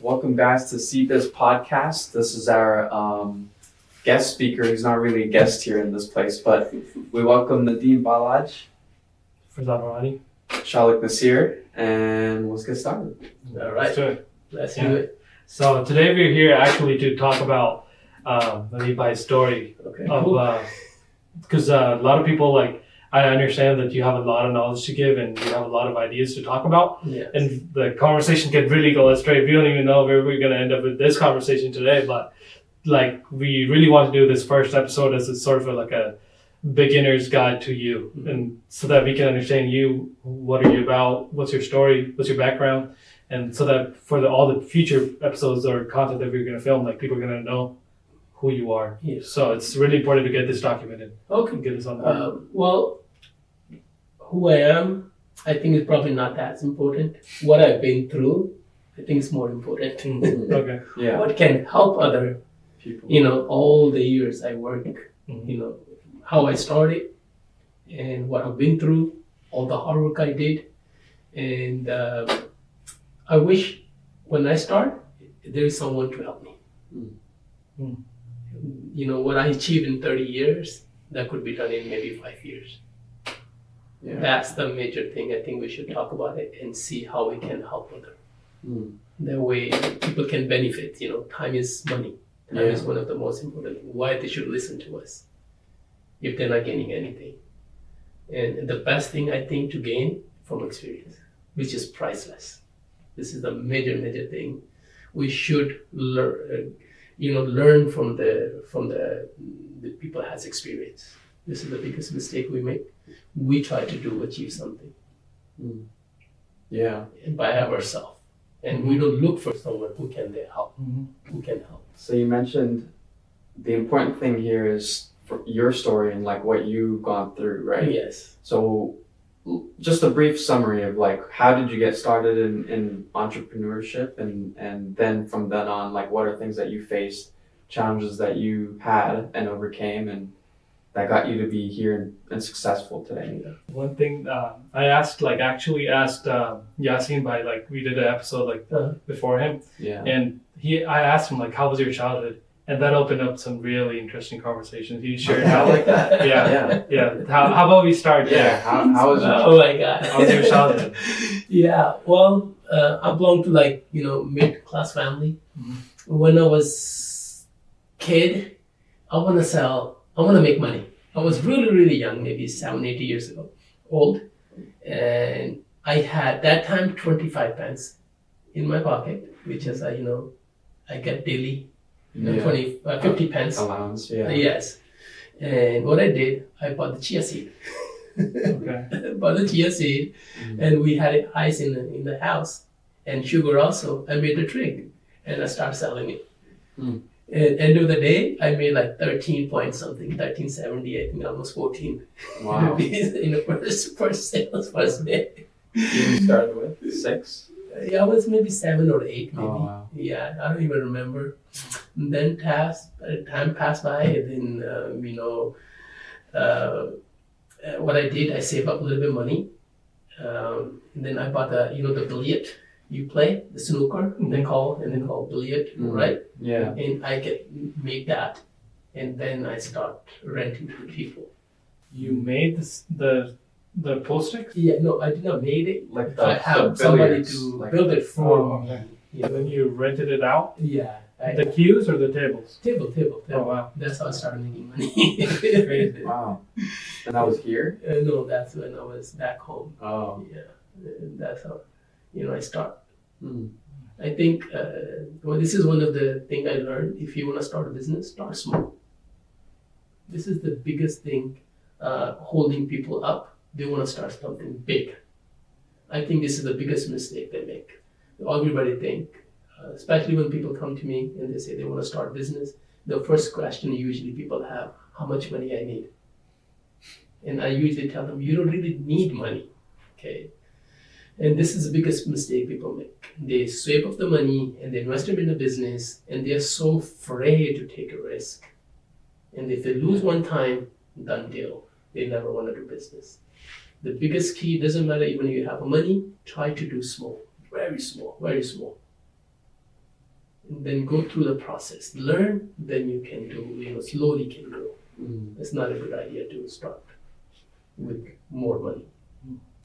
Welcome guys to SeeBiz podcast. This is our guest speaker. He's not really a guest here in this place, but we welcome Nadeem Ballaj, Farzad Arani. Shalik Nasir, and let's get started. All right. Let's do it. So today we're here actually to talk about Nadeem Bhai's story. Okay. Because a lot of people I understand that you have a lot of knowledge to give and you have a lot of ideas to talk about. Yes. And the conversation can really go astray. We don't even know where we're going to end up with this conversation today. But we really want to do this first episode as a sort of a beginner's guide to you, and so that we can understand you. What are you about? What's your story? What's your background? And so that for all the future episodes or content that we're going to film, people are going to know who you are. Yes. So it's really important to get this documented. Okay. Get this on board. Well, who I am, I think is probably not as important. What I've been through, I think is more important. Okay. Yeah. What can help other People. all the years I work, Mhm. how I started and what I've been through, all the hard work I did. And I wish when I start, there is someone to help me. What I achieved in 30 years, that could be done in maybe 5 years. Yeah. That's the major thing. I think we should talk about it and see how we can help others. That way people can benefit. Time is money. Time is one of the most important things. Why they should listen to us if they're not gaining anything. And the best thing I think to gain from experience, which is priceless. This is the major thing. We should learn from the people that has experience. This is the biggest mistake we make. We try to achieve something. Yeah. By ourselves. And we don't look for someone who can help. Who can help. So you mentioned the important thing here is for your story and what you've gone through, right? Yes. So just a brief summary of how did you get started in entrepreneurship, and then from then on, what are things that you faced, challenges that you had and overcame, and that got you to be here and successful today. One thing I asked, actually asked Yasin by we did an episode before him, Yeah. and I asked him how was your childhood, and that opened up some really interesting conversations. He shared how that. yeah. How about we start there? Yeah. How was your Oh my God. How was your childhood? Yeah. Well, I belong to mid-class family. When I was kid, I want to make money. I was really, really young, maybe 7-8 years old. And I had that time 25 pence in my pocket, which is, I get daily 50 pence. allowance? Yeah. Yes. And what I did, I bought the chia seed. Okay. Bought the chia seed, and we had ice in the house, and sugar also. I made a drink, and I started selling it. At end of the day, I made 13 point something, 1370, I think almost 14. Wow. In the first sales, first day. You started with 6? Yeah, it was maybe 7 or 8, maybe. Oh, wow. Yeah, I don't even remember. And then time passed by, and then what I did, I saved up a little bit of money. And then I bought the billiard you play, the snooker, they call billiard, right? Yeah. And I make that, and then I start renting to people. You made the pool sticks? Yeah, no, I did not made it. I the have somebody billiards, to build it for me. Okay. And then you rented it out? Yeah. The cues or the tables? Table. Oh, wow. That's how I started making money. Crazy. Wow. And that was here? No, that's when I was back home. Oh. Yeah, that's how, I start. Mm. I think, this is one of the things I learned. If you want to start a business, start small. This is the biggest thing holding people up. They want to start something big. I think this is the biggest mistake they make. Everybody think, especially when people come to me and they say they want to start business, the first question usually people have, how much money I need? And I usually tell them, you don't really need money, okay? And this is the biggest mistake people make. They save up the money and they invest it in the business, and they're so afraid to take a risk. And if they lose one time, done deal. They never want to do business. The biggest key, doesn't matter even if you have money, try to do small, very small, very small. and then go through the process. Learn, then you can do, slowly can grow. It's not a good idea to start with more money.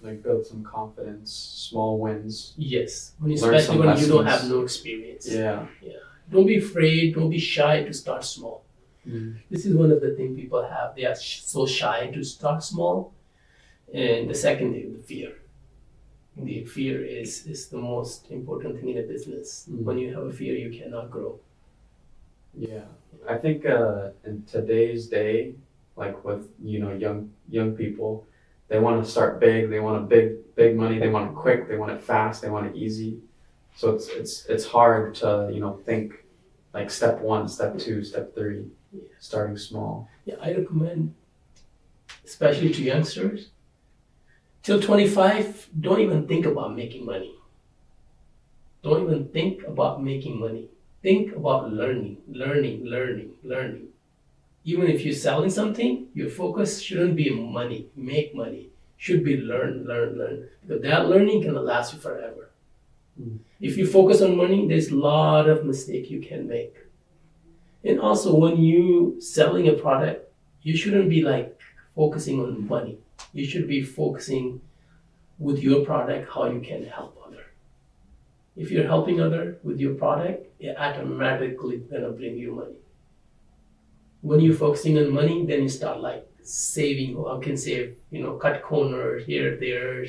Like build some confidence, small wins. Yes, Learn especially some when you don't lessons. have no experience. Yeah. Don't be afraid, don't be shy to start small. Mm. This is one of the things people have. They are so shy to start small. And the second is the fear. The fear is the most important thing in a business. When you have a fear, you cannot grow. Yeah, I think in today's day, like with young people, they want to start big. They want big money. They want it quick. They want it fast. They want it easy. So it's hard to think like step 1, step 2, step 3, starting small. Yeah, I recommend, especially to youngsters, till 25, don't even think about making money. Don't even think about making money. Think about learning. Even if you're selling something, your focus shouldn't be money, make money. Should be learn. Because that learning can last you forever. If you focus on money, there's a lot of mistake you can make. And also when you selling a product, you shouldn't be like focusing on money. You should be focusing with your product, how you can help other. If you're helping other with your product, it automatically gonna bring you money. When you're focusing on money, then you start like saving, I can save, cut corners here, there.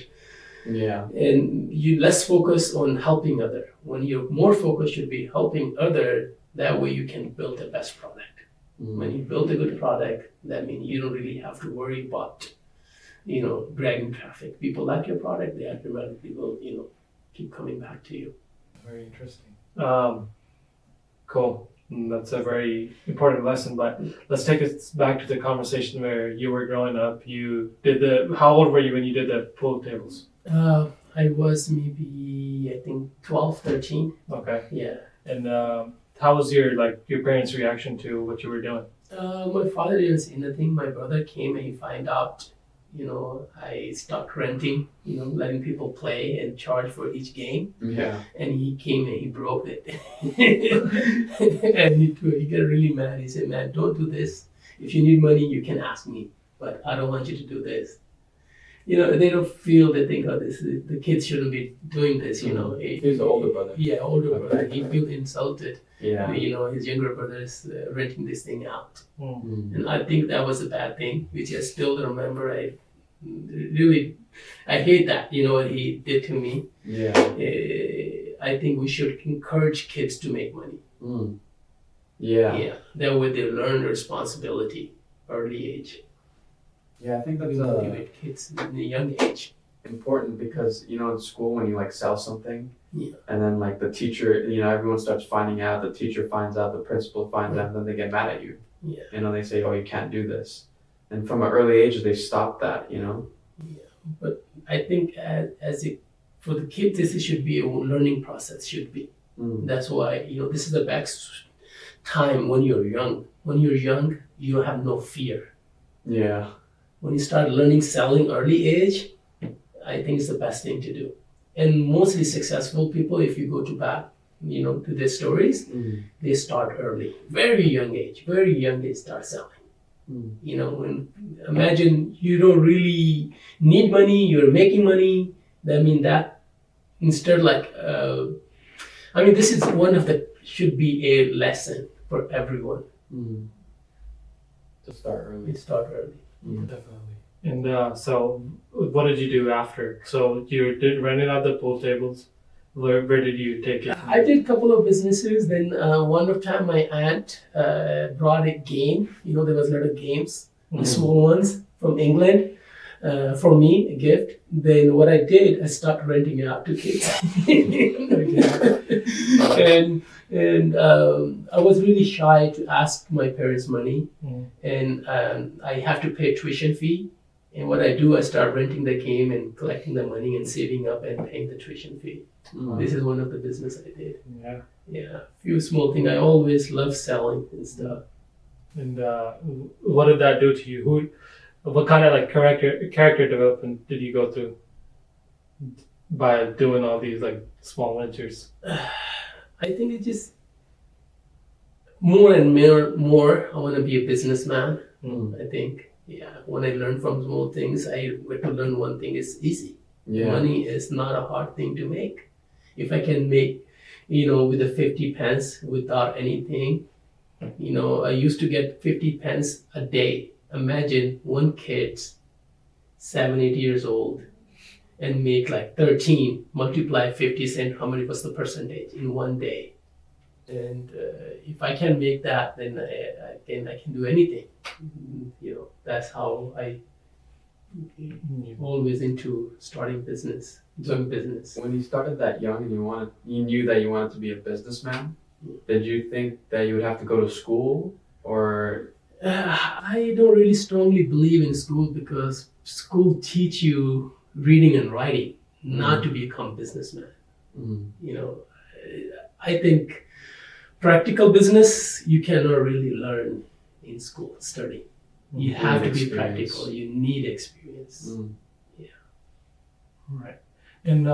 Yeah. And you less focus on helping other. When you're more focused, should be helping other. That way you can build the best product. When you build a good product, that means you don't really have to worry about, dragging traffic. People like your product, they automatically will, keep coming back to you. Very interesting. Cool. That's a very important lesson, but let's take us back to the conversation where you were growing up. How old were you when you did the pool tables? I was maybe, I think 12, 13. Okay. Yeah. And how was your parents' reaction to what you were doing? My father didn't say anything. My brother came and he found out, I stopped renting, letting people play and charge for each game. Yeah. And he came and he broke it. And he got really mad. He said, man, don't do this. If you need money, you can ask me, but I don't want you to do this. They don't feel, they think, the kids shouldn't be doing this, He's the older brother. Yeah, older brother. Okay. He feel insulted. Yeah. His younger brother is renting this thing out. Mm. And I think that was a bad thing, which I still remember. I hate that, what he did to me. Yeah. I think we should encourage kids to make money. Yeah. Yeah. That way they learn responsibility early age. Yeah, I think We that's motivate kids in a young age. important because in school when you sell something, Yeah. and then the teacher, everyone starts finding out, the teacher finds out, the principal finds out, and then they get mad at you. Yeah. They say, oh, you can't do this, and from an early age they stop that. But I think for the kids, this should be a learning process. Should be. That's why this is the best time when you're young. When you're young, you have no fear. Yeah. When you start learning selling early age, I think it's the best thing to do. And mostly successful people, if you go to back, to their stories, they start early, very young age start selling. Imagine you don't really need money, you're making money. That means that instead this is one of should be a lesson for everyone. To start early. Start early. Definitely. And so what did you do after? So you did renting out the pool tables. Where did you take it? I did a couple of businesses. Then one of time my aunt brought a game. There was a lot of games, the small ones from England, for me, a gift. Then what I did, I started renting it out to kids. And I was really shy to ask my parents money, and I have to pay tuition fee. And what I do, I start renting the game and collecting the money and saving up and paying the tuition fee. This is one of the business I did. Yeah. Yeah, few small things. I always love selling and stuff. And what did that do to you? What kind of character development did you go through by doing all these small ventures? I think it just more and more, I want to be a businessman. Mm. I think, when I learn from small things, I get to learn one thing is easy. Yeah. Money is not a hard thing to make. If I can make, with the 50 pence without anything, I used to get 50 pence a day. Imagine one kid's 7, 8 years old and make like 13, multiply 50 cents, how many was the percentage in one day? And if I can make that, then I can do anything. That's how I always into starting business, doing business. When you started that young and you knew that you wanted to be a businessman, did you think that you would have to go to school or? I don't really strongly believe in school because school teach you reading and writing, not to become a businessman. Mm. I think practical business you cannot really learn in school study. You have to be practical. You need experience. Mm. Right. And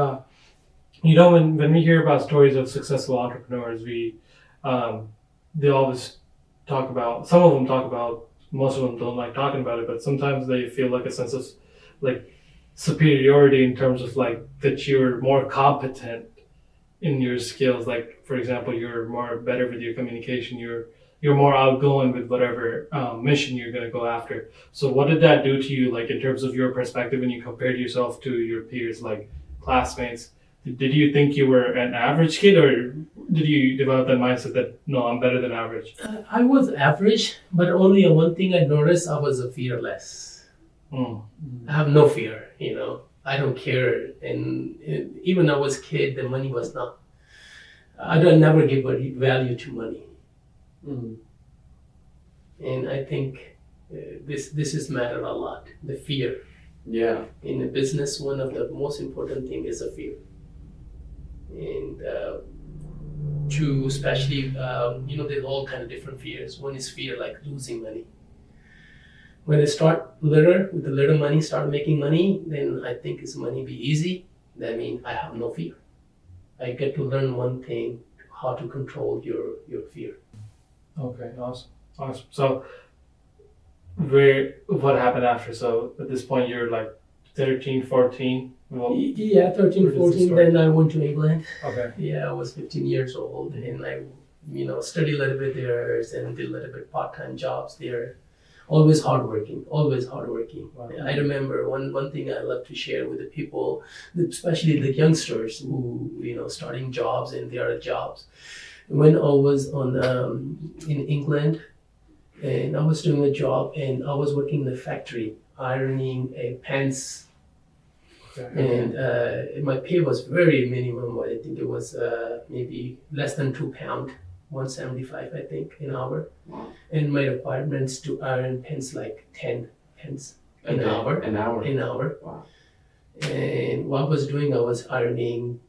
when we hear about stories of successful entrepreneurs, they always talk about, some of them talk about, most of them don't like talking about it, but sometimes they feel like a sense of like superiority in terms of like that you're more competent in your skills. Like, for example, you're better with your communication, you're more outgoing with whatever mission you're going to go after. So what did that do to you, like in terms of your perspective when you compared yourself to your peers, like classmates? Did you think you were an average kid, or did you develop that mindset that, no, I'm better than average? I was average, but only one thing I noticed, I was fearless. Mm. I have no fear, I don't care. And even when I was a kid, the money was not, I don't never give value to money. Mm. And I think this is matter a lot, the fear. Yeah. In a business, one of the most important thing is a fear. And to especially, there's all kind of different fears. One is fear like losing money. When I start with a little money, start making money, then I think it's money be easy. That means I have no fear. I get to learn one thing, how to control your fear. Okay, awesome. So, what happened after? So at this point, you're like 13, 14. Well, 13, 14. Then I went to England. Okay. Yeah, I was 15 years old, and I, studied a little bit there, and did a little bit part-time jobs there. Always hardworking. Wow. I remember one thing I love to share with the people, especially the youngsters who starting jobs and there are jobs. When I was in England, and I was doing a job, and I was working in the factory ironing pants. And my pay was very minimum. I think it was maybe less than £2, 1.75 I think an hour. Wow. And my requirements to iron pens like 10 pence an hour. An hour. Wow. And what I was doing, I was ironing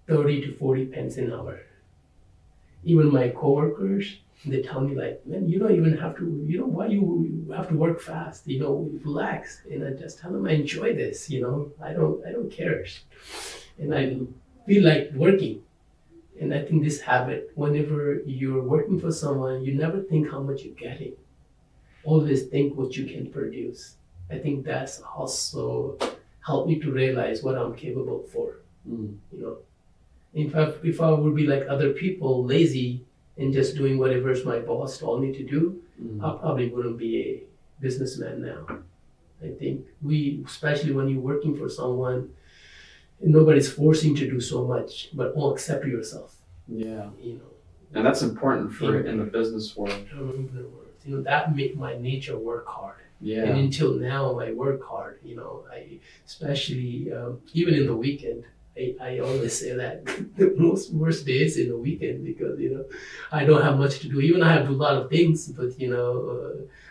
30 to 40 pence an hour. Even my coworkers, they tell me like, man, you don't even have to, why you have to work fast, relax. And I just tell them I enjoy this, I don't care. And I feel like working. And I think this habit, whenever you're working for someone, you never think how much you're getting. Always think what you can produce. I think that's also helped me to realize what I'm capable for. Mm. If I would be like other people, lazy and just doing whatever my boss told me to do, I probably wouldn't be a businessman now. I think especially when you're working for someone, nobody's forcing you to do so much, but accept yourself. Yeah. And that's important in the business world. That make my nature work hard. Yeah. And until now, I work hard. I especially even in the weekend. I always say that the worst days in the weekend because I don't have much to do. Even I have to do a lot of things, but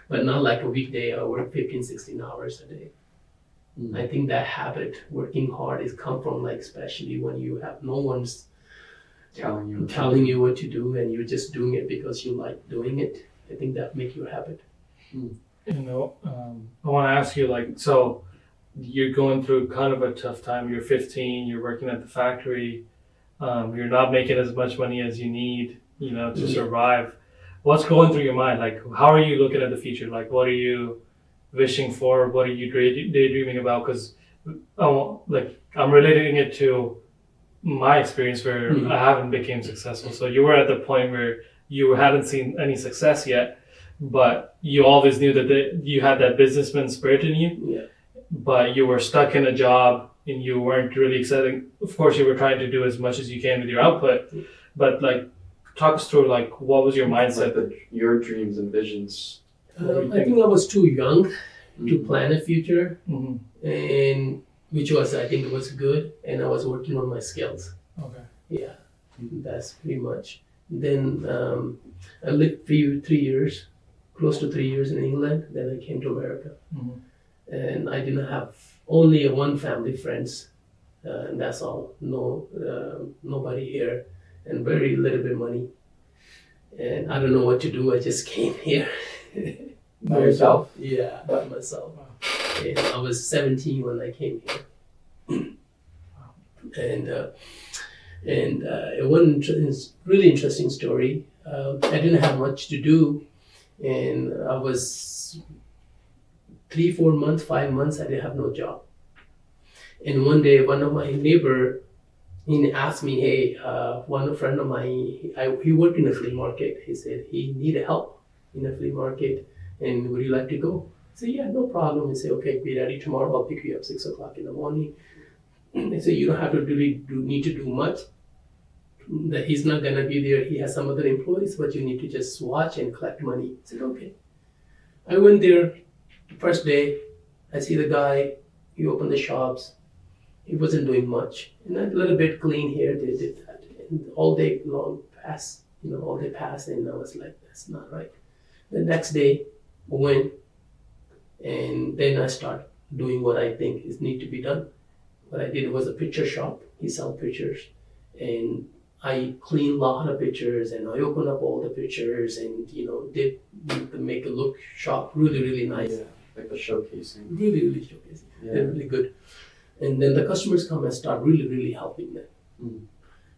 but not like a weekday. I work 15, 16 hours a day. Mm. I think that habit, working hard, is come from like especially when you have no one's telling you what to do and you're just doing it because you like doing it. I think that make you a habit. Mm. I want to ask you so. You're going through kind of a tough time. You're 15, you're working at the factory, you're not making as much money as you need, to survive. what's going through your mind? Like, how are you looking at the future? Like, what are you wishing for? What are you daydreaming about? Because like I'm relating it to my experience where I haven't became successful. So you were at the point where you hadn't seen any success yet, but you always knew that you had that businessman spirit in you. Yeah. But you were stuck in a job and you weren't really exciting. Of course, you were trying to do as much as you can with your output, but like, talk us through like what was your mindset? Like your dreams and visions. I think I was too young to plan a future, Mm-hmm. and which was, I think it was good, and I was working on my skills. Okay. Yeah, that's pretty much. Then I lived 3 years, close to 3 years in England. Then I came to America, Mm-hmm. and I didn't have only one family, friends, and that's all. No, nobody here, and very little bit money. And I don't know what to do. I just came here. By yourself? Yeah, by myself. And I was 17 when I came here. And it was a really interesting story. I didn't have much to do, and I was 3, 4 months, 5 months, I didn't have no job. And one day, one of my neighbor, he asked me, hey, one friend of mine, he worked in a flea market. He said he needed help in a flea market, and would you like to go? I said, yeah, no problem. He said, okay, be ready tomorrow. I'll pick you up 6 o'clock in the morning. They said, you don't have to need to do much. That he's not gonna be there. He has some other employees, but you need to just watch and collect money. I said, okay. I went there. First day, I see the guy. He opened the shops. He wasn't doing much. And a little bit clean here, they did that. And all day long passed, all day passed, and I was like, that's not right. The next day, I went, and then I start doing what I think is need to be done. What I did was a picture shop. He sell pictures, and I clean a lot of pictures, and I open up all the pictures, and did to make it look shop really, really nice. Yeah, like the showcasing. Really, really showcasing. Yeah. They're really good. And then the customers come and start really, really helping them.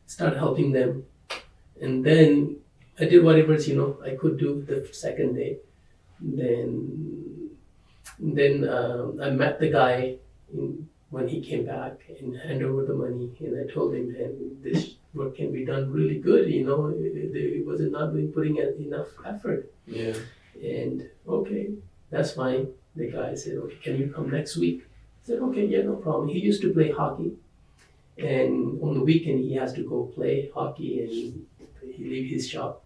Start helping them, and then I did whatever I could do the second day. Then I met the guy when he came back and handed over the money, and I told him, man, this work can be done really good. It wasn't not putting enough effort. Yeah. And okay, that's fine. The guy said, okay, can you come next week? I said, okay, yeah, no problem. He used to play hockey, and on the weekend he has to go play hockey, and he leave his shop.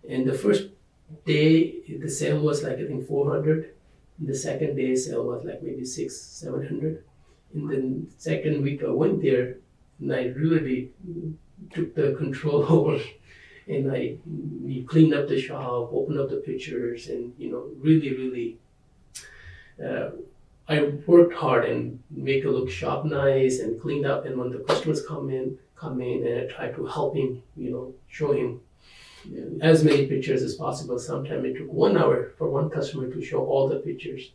And the first day the sale was like I think 400. The second day sale was like maybe 600-700. And then second week I went there, and I really took the control over, and we cleaned up the shop, opened up the pictures, and really I worked hard and make it look shop nice and cleaned up. And when the customers come in, and I try to help him, show him as many pictures as possible. Sometimes it took 1 hour for one customer to show all the pictures,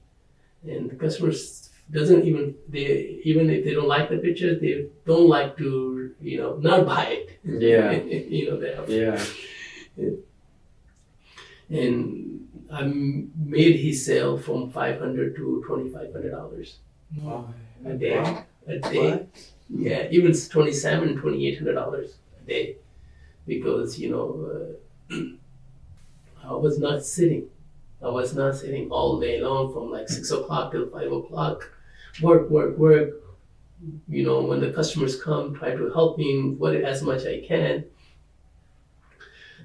and the customers even if they don't like the pictures, they don't like to not buy it. Yeah. They have. Yeah. And I made his sale from $500 to $2,500 Wow. a day. A day. Yeah, even $2,800 a day, because I was not sitting. I was not sitting all day long from like 6 o'clock till 5 o'clock. Work. When the customers come, try to help him as much I can.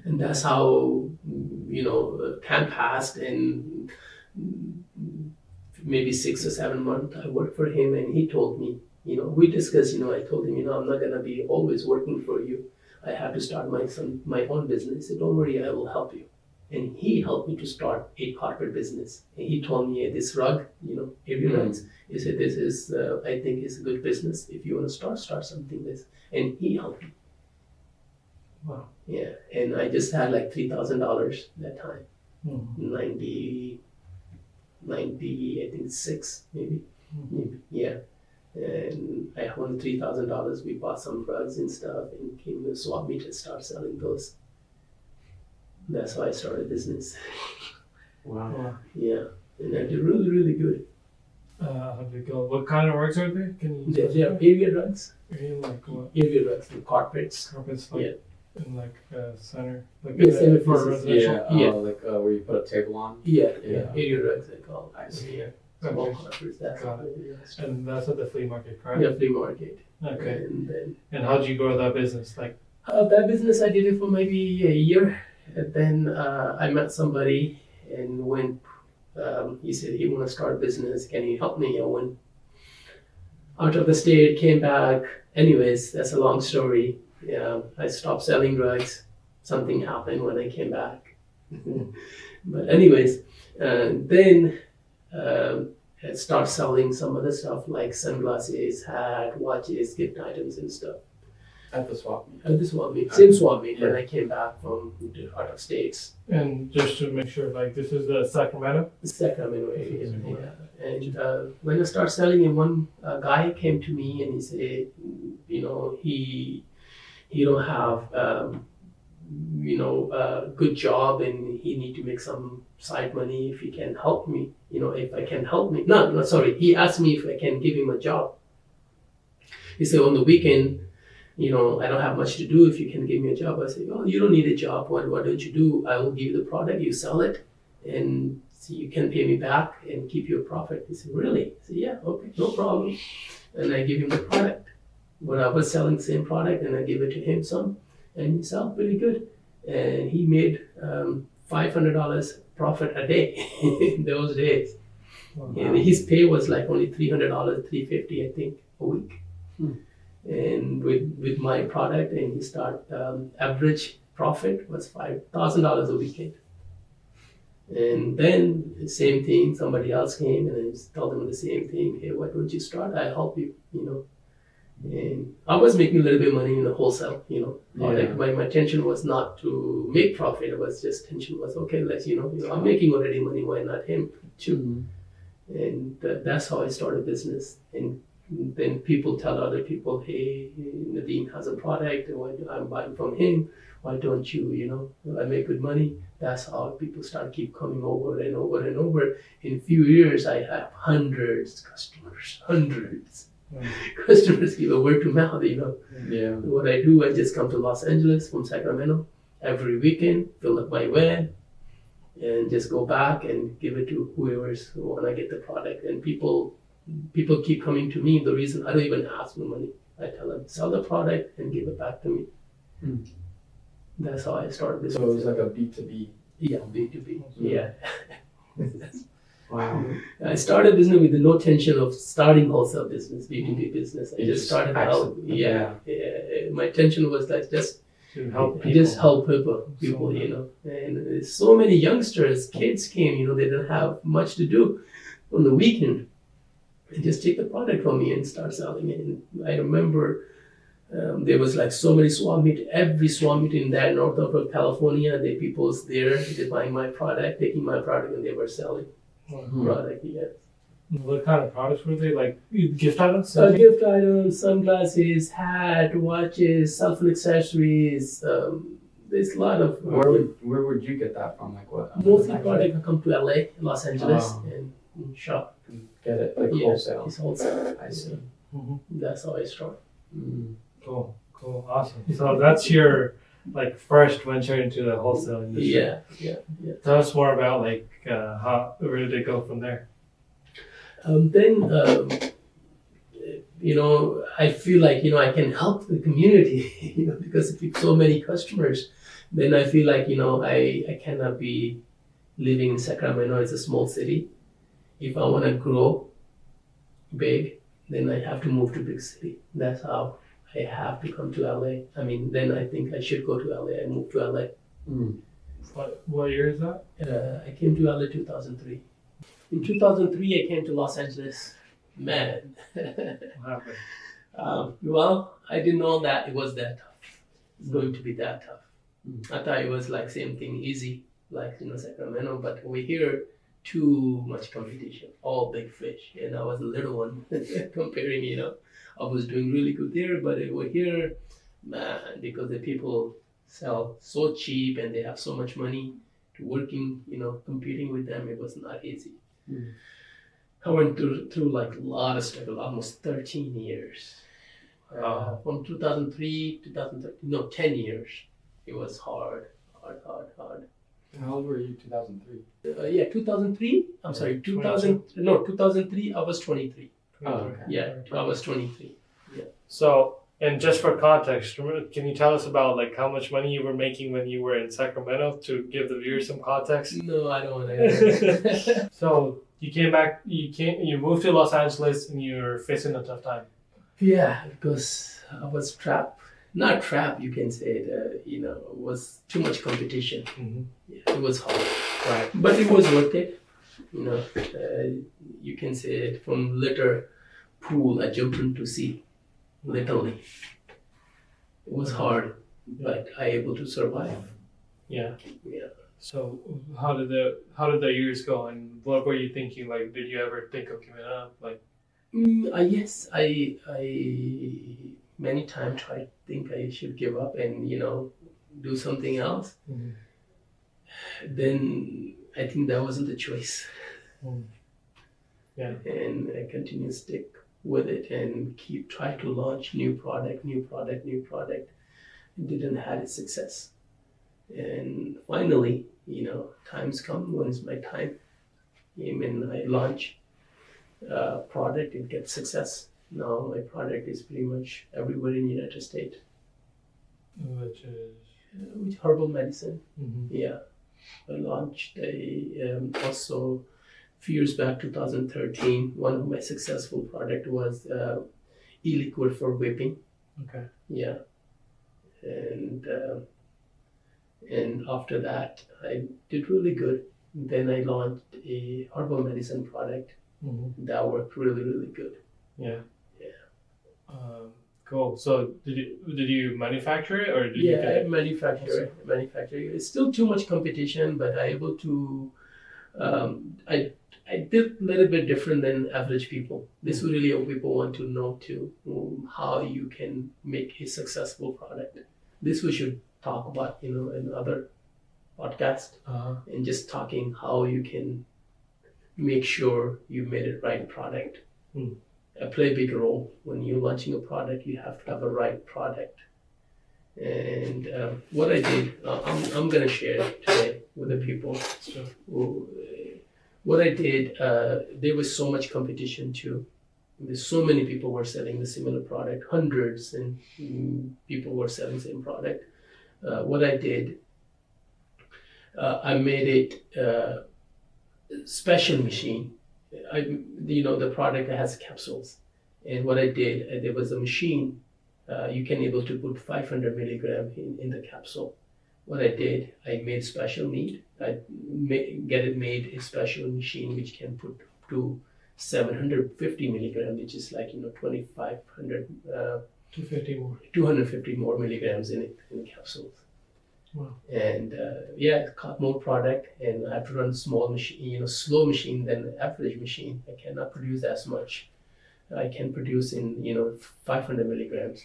And that's how, time passed, and maybe 6 or 7 months I worked for him, and he told me, we discussed, I told him, I'm not gonna be always working for you. I have to start my own business. He said, don't worry, I will help you. And he helped me to start a carpet business. And he told me, this rug, heavy rugs. He said, this is, I think is a good business. If you want to start something this. And he helped me. Wow. Yeah, and I just had like $3,000 that time. Mm-hmm. 90, I think 6 maybe. Yeah. And I won $3,000. We bought some rugs and stuff, and came to swap meet and start selling those. That's how I started business. Wow. Yeah, and I did really, really good. How do you go? What kind of rugs are they? Can you? They are area rugs. Like what? Area rugs, the carpets. Carpets like Yeah. in like center, like Yeah, same for pieces. residential. Yeah. Like where you put a table on. Yeah, Yeah. area rugs they call it. I see. Yeah, small Okay. carpets. That's Got what it is. And that's at the flea market, correct? Yeah, flea market. Okay. And then And how did you grow that business? Like, that business I did it for maybe a year, and then I met somebody, and when he said he want to start a business, can you help me? I went out of the state, came back. Anyways, that's a long story. Yeah, I stopped selling drugs. Something happened when I came back. But anyways, then I started selling some other stuff like sunglasses, hat, watches, gift items and stuff. At the swap meet. At the swap meet, same swap meet when Yeah. I came back from the out of states, and just to make sure, like, this is the Sacramento. Sacramento area. Mhm. Yeah. And when I started selling, and one guy came to me and he said, he don't have good job and he need to make some side money. If he can help me, if I can help me. No, sorry. He asked me if I can give him a job. He said on the weekend, I don't have much to do. If you can give me a job, I said, oh, you don't need a job. Why don't you do? I will give you the product. You sell it, and so you can pay me back and keep your profit. He said, really? I said, yeah, okay, no problem. And I give him the product. When I was selling the same product, and I gave it to him some, and he sold pretty good. And he made $500 profit a day in those days. Wow. And his pay was like only $300, $350, I think, a week. And with my product, and he start average profit was $5,000 a weekend. And then the same thing, somebody else came and I just told them the same thing. Hey, why don't you start? I help you, And I was making a little bit of money in the wholesale, Like my intention was not to make profit. It was just intention was okay. Let's I'm making already money. Why not him too? And that's how I started business. And then people tell other people, hey, Nadeem has a product, I'm buying from him. Why don't you, I make good money. That's how people start keep coming over and over and over. In a few years, I have hundreds customers, hundreds. Customers give a word to mouth, Yeah. What I do, I just come to Los Angeles from Sacramento every weekend, fill up my van, and just go back and give it to whoever's want to get the product. And people keep coming to me. The reason I don't even ask for money. I tell them, sell the product and give it back to me. That's how I started business. So it was like a B2B. Yeah, B2B. Yeah. Wow. I started business with no intention of starting wholesale business, B2B business. I You just started out. yeah. My intention was like just To help people. Just help people, And so many youngsters, kids came, they didn't have much to do on the weekend. And just take the product from me and start selling it. And I remember there was like so many swap meet, every swap meet in that north of California, the people's there, they buying my product, taking my product, and they were selling product, yes. What kind of products were they? Like gift items? Gift items, sunglasses, hat, watches, cell phone accessories. There's a lot of. Where would you get that from? Like what? Mostly product come to LA, Los Angeles, and shop. Get it like Yeah, wholesale. it's wholesale. I see. That's how I started. Cool, awesome. So that's your first venture into the wholesale industry. Yeah. Tell us more about where did it go from there? I feel like I can help the community, because if so many customers, then I feel like I cannot be living in Sacramento. It's a small city. If I want to grow big, then I have to move to big city. That's how I have to come to LA. Then I think I should go to LA. I moved to LA. What year is that? I came to LA 2003. In 2003, I came to Los Angeles. Man. What happened? Well, I didn't know that it was that tough. It's going to be that tough. I thought it was like same thing, easy, like Sacramento. But over here, too much competition, all big fish, and I was a little one comparing. I was doing really good there, but over here, man, because the people sell so cheap and they have so much money to working, competing with them, it was not easy. Mm. I went through like a lot of struggle, almost 13 years. From 2003, 2013, no, 10 years. It was hard. How old were you 2003? 2003. I'm sorry, 2000. No, 2003. I was 23. Oh, okay. Yeah, I was 23. So, and just for context, can you tell us about like how much money you were making when you were in Sacramento to give the viewers some context? No, I don't want to. So you came back, you moved to Los Angeles, and you're facing a tough time. Yeah, because I was trapped. Not trapped, you can say it. It was too much competition. Mm-hmm. Yeah, it was hard, Right. but it was worth it. You can say it from litter pool. I jumped into sea, literally. It was hard, but I able to survive. Yeah. Yeah. So how did the years go, and what were you thinking? Like, did you ever think of giving up? Like, Yes, I many times I think I should give up and do something else. Mhm. Then I think that wasn't the choice. Yeah. And I continue to stick with it and keep trying to launch new product. It didn't have its success. And finally, times come when it's my time. And I launch product, it gets success. Now my product is pretty much everywhere in the United States. Which is With herbal medicine. mm-hmm. Yeah. I launched also a few years back, 2013, one of my successful product was e-liquid for vaping. Okay. Yeah. And after that, I did really good. Then I launched a herbal medicine product Mm-hmm. that worked really, really good. Yeah. Yeah. Cool. So did you manufacture it, or did you Yeah, get I it? manufacture it. It's still too much competition, but I able to. I did a little bit different than average people. This is really what people want to know too, how you can make a successful product. This we should talk about, in other podcast, and just talking how you can make sure you made it right product. Play a big role when you're launching a product. You have to have a right product. And what I did, I'm gonna share it today with the people. Sure. What I did, there was so much competition too. There's so many people were selling the similar product, hundreds, and people were selling the same product. What I did, I made it special machine. The product has capsules, and what I did, there was a machine. You can able to put 500 milligram in the capsule. What I did, I made special meat. I get it made a special machine which can put up to 750 milligram, which is like 2,500. 250 more. 250 more milligrams in the capsules. Wow. And it got more product, and I have to run small machine, slow machine than average machine. I cannot produce as much. I can produce in 500 milligrams.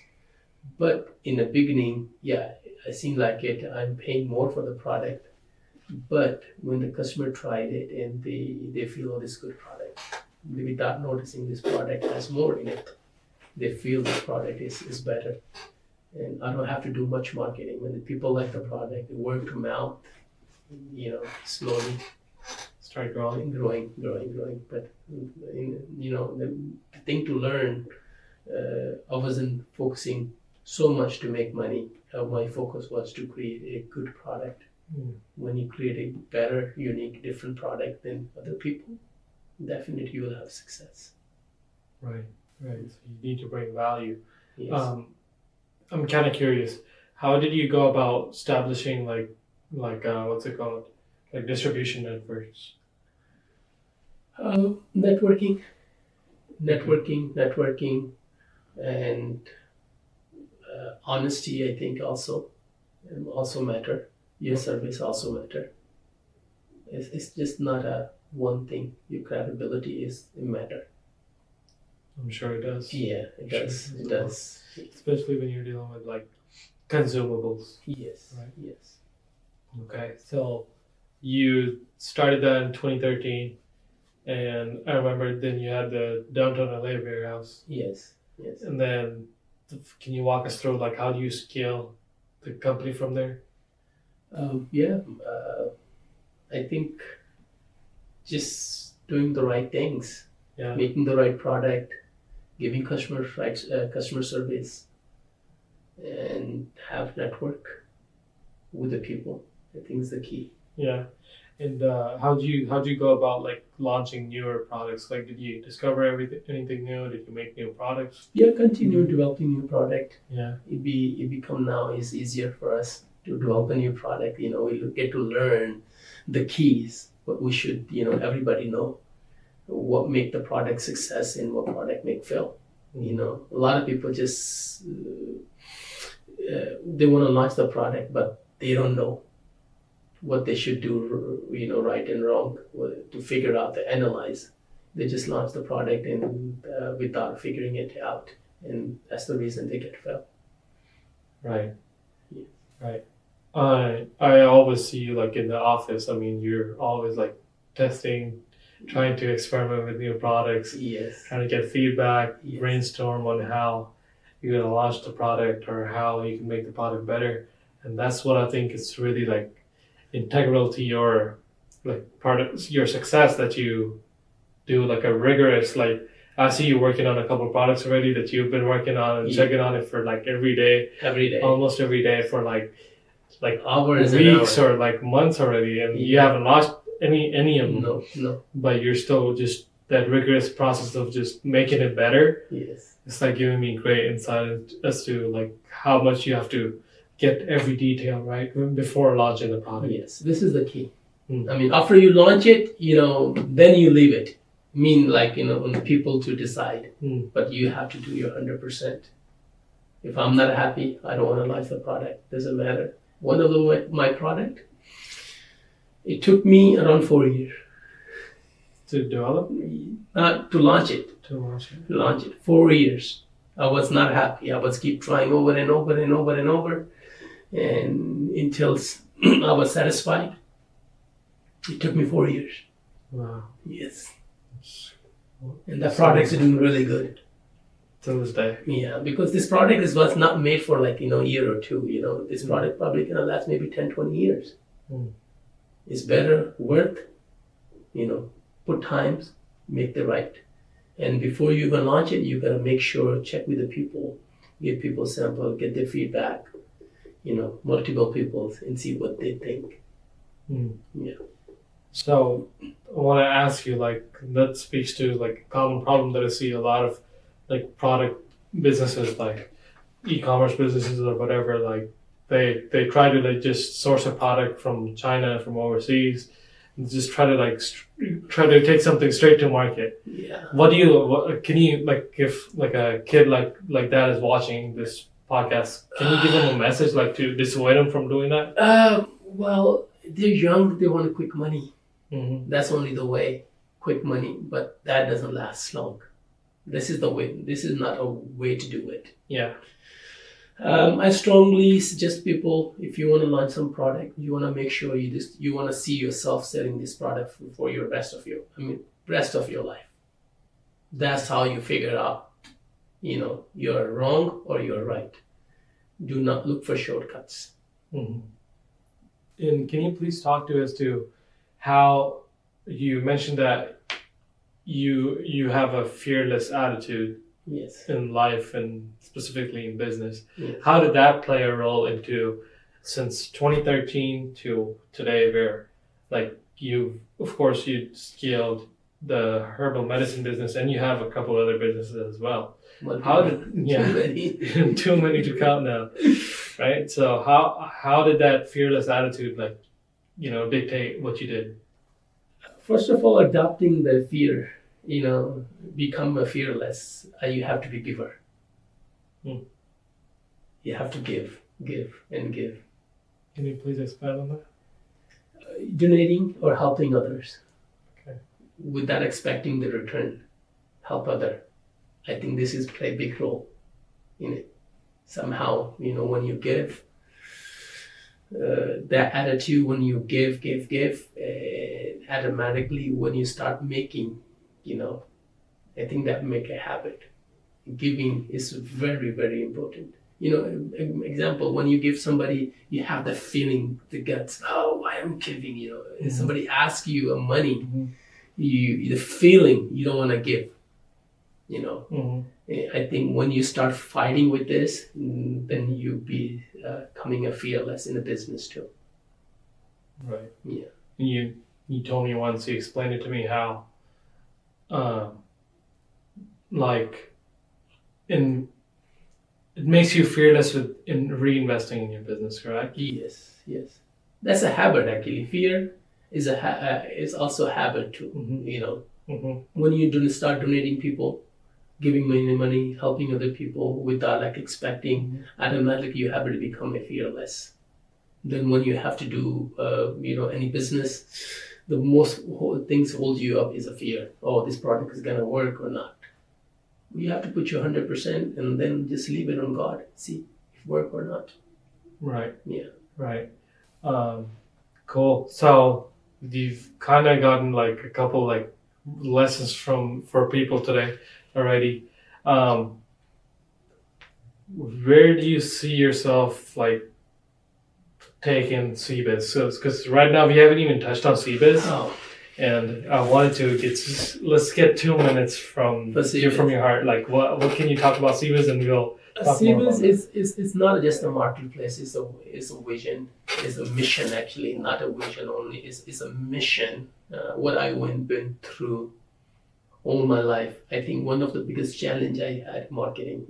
But in the beginning, I seem like it. I'm paying more for the product. But when the customer tried it and they feel, oh, this is good product, without noticing this product has more in it, they feel the product is better. And I don't have to do much marketing. When the people like the product, they word to mouth, slowly Start growing. growing. But the thing to learn, I wasn't focusing so much to make money. My focus was to create a good product. When you create a better, unique, different product than other people, definitely you will have success. Right. So you need to bring value. Yes. I'm kind of curious. How did you go about establishing like what's it called, like distribution networks? Networking, and honesty. I think also matter. Your service also matter. It's just not a one thing. Your credibility is a matter. I'm sure it does. Yeah, it does. It does. Especially when you're dealing with like consumables. Yes. Right. Yes. Okay, so you started that in 2013, and I remember then you had the downtown LA warehouse, Yes. Yes. and then can you walk us through like how do you scale the company from there? Yeah. I think just doing the right things, Yeah, making the right product, giving customer service, and have network with the people. I think is the key. yeah. And how'd you go about like launching newer products? Like, did you discover anything new? Did you make new products? Yeah, continue developing new product. Yeah, It become now is easier for us to develop a new product. You know, we get to learn the keys. What we should, everybody know what make the product success and what product make fail. You know, a lot of people just they want to launch the product, but they don't know what they should do, right and wrong, to figure out, to analyze. They just launch the product and without figuring it out, and that's the reason they get failed. right. Yeah. Right. I always see you like in the office. I mean, you're always like testing, trying to experiment with new products, Yes. trying to get feedback, Yes. brainstorm on how you're gonna launch the product or how you can make the product better. And that's what I think is really like integral to your like part of your success, that you do like a rigorous like I see you working on a couple of products already that you've been working on and Yeah. checking on it for like every day, Every day. almost every day for like Hours and weeks hours. or like months already, and you Yeah. haven't lost any of them. No. But you're still just that rigorous process of just making it better. Yes. It's like giving me great insight as to like how much you have to get every detail right before launching the product. Yes. This is the key. Mm. I mean, after you launch it, then you leave it. On the people to decide. Mm. But you have to do your 100%. If I'm not happy, I don't want to launch the product. Doesn't matter. One of my product, it took me around 4 years To develop, to launch it. to launch it. To launch it. 4 years. I was not happy. I was keep trying over and over and over and over, and until I was satisfied. It took me 4 years. Wow. Yes. And the product is doing really good. To this day. Yeah, because this product was not made for like, a year or two, This product probably gonna last maybe 10, 20 years. Mm. It's better, worth, put times, make the right. And before you even launch it, you gotta make sure, check with the people, give people sample, get their feedback, multiple people and see what they think. Mm. Yeah. So I want to ask you, like, that speaks to like a common problem that I see a lot of like product businesses, like e-commerce businesses or whatever, like they try to like just source a product from China, from overseas, and just try to like try to take something straight to market. Yeah. Can you like, if like a kid like that is watching this podcast, can you give them a message like to dissuade them from doing that? Well, they're young, they want quick money. Mm-hmm. That's only the way, quick money, but that doesn't last long. This is the way. This is not a way to do it. Yeah. I strongly suggest people, if you want to launch some product, you want to make sure you want to see yourself selling this product for your rest of your life. That's how you figure out, you're wrong or you're right. Do not look for shortcuts. Mm-hmm. And can you please talk to us to how you mentioned that you have a fearless attitude Yes. in life and specifically in business. Yes. How did that play a role into, since 2013 to today, where like you scaled the herbal medicine business and you have a couple other businesses as well. Too many. Too many to count now, right? So how did that fearless attitude dictate what you did? First of all, adopting the fear, become a fearless. You have to be giver. Hmm. You have to give, and give. Can you please expand on that? Donating or helping others. Okay. Without expecting the return. Help other. I think this is play a big role in it. somehow, when you give, that attitude, when you give, automatically when you start making, I think that make a habit. Giving is very, very important. Example, when you give somebody, you have the feeling, the guts, oh, why I'm giving, If somebody asks you money, the feeling you don't want to give, I think when you start fighting with this, then you be becoming a fearless in the business too. Right. Yeah. You told me once, you explained it to me how, it makes you fearless in reinvesting in your business, correct? Yes. That's a habit actually. Fear is is also a habit too. When you start donating people, giving money, helping other people without expecting, automatically you have to become a fearless. Then when you have to do any business, the most things hold you up is a fear. Oh, this product is gonna work or not. You have to put your 100% and then just leave it on God. See if it work or not. Right. Yeah. Right. Cool. So you've kind of gotten a couple lessons for people today already. Where do you see yourself taking SeeBiz? Because right now we haven't even touched on SeeBiz. Oh. And I wanted to let's get 2 minutes from your heart. What can you talk about SeeBiz, and we'll talk more about SeeBiz is not just a marketplace. It's a vision. It's a mission actually, not a vision only. It's a mission. What I been through all my life. I think one of the biggest challenge I had marketing,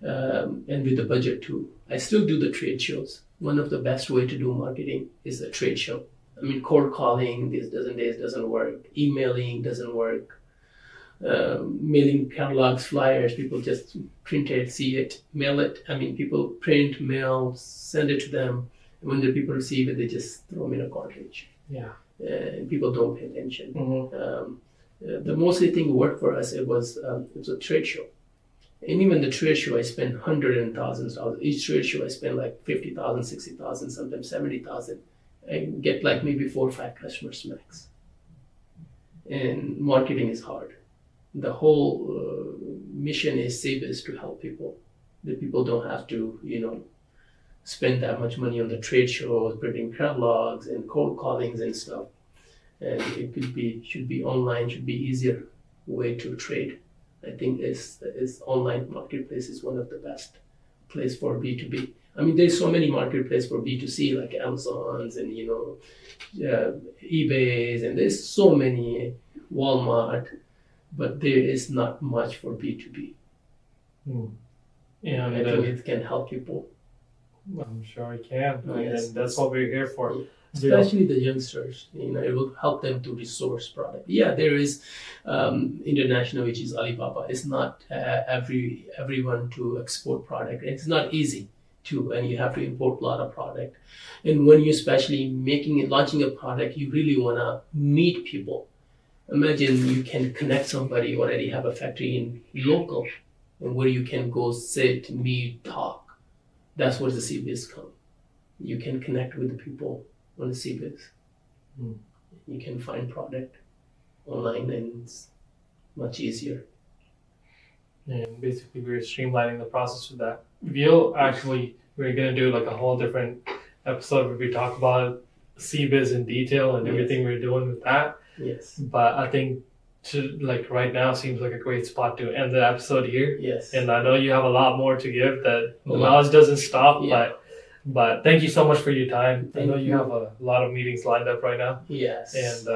and with the budget too. I still do the trade shows. One of the best way to do marketing is a trade show. I mean, cold calling this doesn't work. Emailing doesn't work. Mailing catalogs, flyers, people just print it, see it, mail it. I mean, people print, mail, send it to them. And when the people receive it, they just throw them in a cartridge. Yeah. And people don't pay attention. Mm-hmm. The mostly thing worked for us, it was a trade show. And even the trade show, I spent hundreds and thousands of dollars. Each trade show, I spent $50,000, $60,000, sometimes $70,000. I get maybe 4 or 5 customers max. And marketing is hard. The whole mission is SeeBiz to help people. The people don't have to, spend that much money on the trade shows, printing catalogs and cold callings and stuff. And it should be online, should be easier way to trade. I think is online marketplace is one of the best place for B2B. I mean, there's so many marketplaces for B2C like Amazon's and eBay's, and there's so many Walmart, but there is not much for B2B. Yeah, I think it can help people. I'm sure it can. Yes. And that's what we're here for. Especially the youngsters, it will help them to resource product. Yeah, there is international, which is Alibaba. It's not everyone to export product. It's not easy to, and you have to import a lot of product. And when you're especially launching a product, you really want to meet people. Imagine you can connect somebody, already have a factory in local, and where you can go sit, meet, talk. That's where the SeeBiz come. You can connect with the people on the SeeBiz. You can find product online, and it's much easier. And basically, we're streamlining the process with that. We're going to do a whole different episode where we talk about SeeBiz in detail and everything we're doing with that. Yes. But I think right now seems like a great spot to end the episode here. Yes. And I know you have a lot more to give. That the knowledge doesn't stop. Yeah. But thank you so much for your time. Thank I know you. you have a lot of meetings lined up right now. Yes. And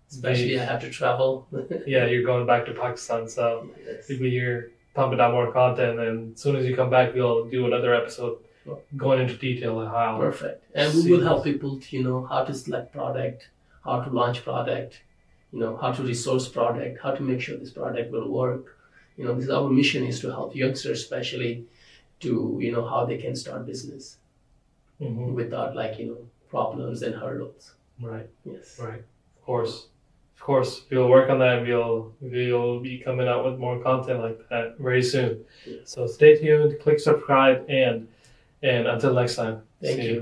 especially I have to travel. Yeah, you're going back to Pakistan, so Yes. you'll be here pumping out more content. And as soon as you come back, we'll do another episode going into detail on how. Perfect. And we will help people to how to select product, how to launch product, how to resource product, how to make sure this product will work. This our mission is to help youngsters especially to how they can start business without problems and hurdles. Right. Yes. Right. Of course, we'll work on that. We'll be coming out with more content like that very soon. Yeah. So stay tuned, click subscribe, and until next time. Thank see you.